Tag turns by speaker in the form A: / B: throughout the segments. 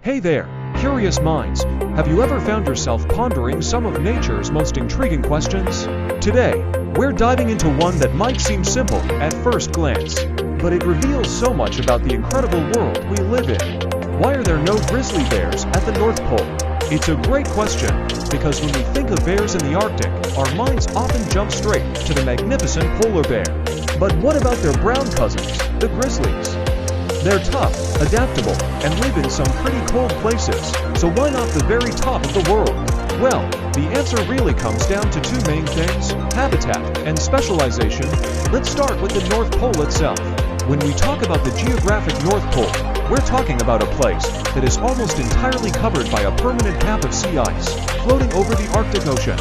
A: Hey there, curious minds. Have you ever found yourself pondering some of nature's most intriguing questions? Today, we're diving into one that might seem simple at first glance, but it reveals so much about the incredible world we live in. Why are there no grizzly bears at the North Pole? It's a great question, because when we think of bears in the Arctic, our minds often jump straight to the magnificent polar bear. But what about their brown cousins, the grizzlies? They're tough, adaptable, and live in some pretty cold places, so why not the very top of the world? Well, the answer really comes down to two main things: habitat and specialization. Let's start with the North Pole itself. When we talk about the geographic North Pole, we're talking about a place that is almost entirely covered by a permanent cap of sea ice, floating over the Arctic Ocean.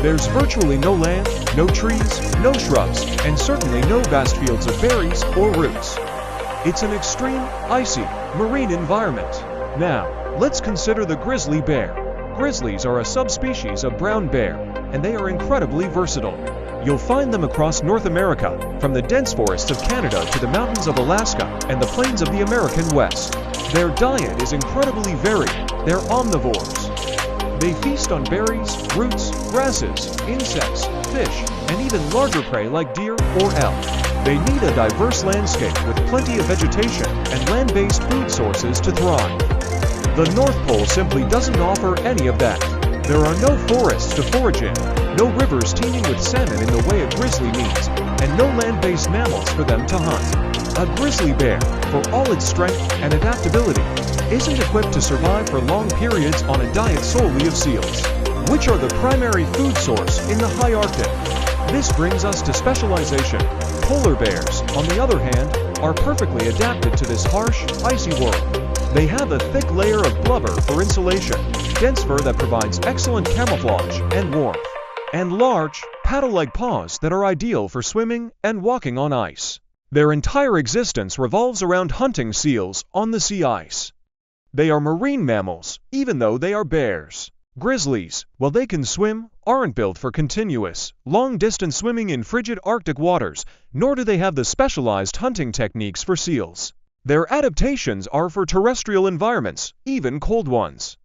A: There's virtually no land, no trees, no shrubs, and certainly no vast fields of berries or roots. It's an extreme, icy, marine environment. Now, let's consider the grizzly bear. Grizzlies are a subspecies of brown bear, and they are incredibly versatile. You'll find them across North America, from the dense forests of Canada to the mountains of Alaska and the plains of the American West. Their diet is incredibly varied. They're omnivores. They feast on berries, roots, grasses, insects, fish, and even larger prey like deer or elk. They need a diverse landscape with plenty of vegetation and land-based food sources to thrive. The North Pole simply doesn't offer any of that. There are no forests to forage in, no rivers teeming with salmon in the way a grizzly needs, and no land-based mammals for them to hunt. A grizzly bear, for all its strength and adaptability, isn't equipped to survive for long periods on a diet solely of seals, which are the primary food source in the high Arctic. This brings us to specialization. Polar bears, on the other hand, are perfectly adapted to this harsh, icy world. They have a thick layer of blubber for insulation, dense fur that provides excellent camouflage and warmth, and large, paddle-like paws that are ideal for swimming and walking on ice. Their entire existence revolves around hunting seals on the sea ice. They are marine mammals, even though they are bears. Grizzlies, while they can swim, aren't built for continuous, long-distance swimming in frigid Arctic waters, nor do they have the specialized hunting techniques for seals. Their adaptations are for terrestrial environments, even cold ones.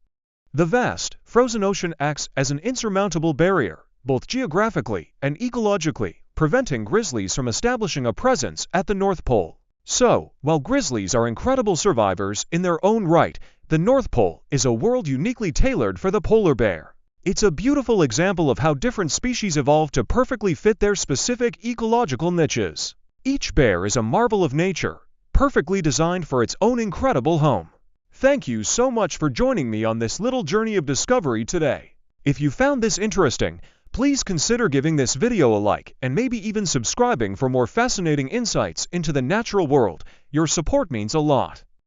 A: The vast, frozen ocean acts as an insurmountable barrier, both geographically and ecologically, preventing grizzlies from establishing a presence at the North Pole. So, while grizzlies are incredible survivors in their own right, the North Pole is a world uniquely tailored for the polar bear. It's a beautiful example of how different species evolve to perfectly fit their specific ecological niches. Each bear is a marvel of nature, perfectly designed for its own incredible home. Thank you so much for joining me on this little journey of discovery today. If you found this interesting, please consider giving this video a like and maybe even subscribing for more fascinating insights into the natural world. Your support means a lot.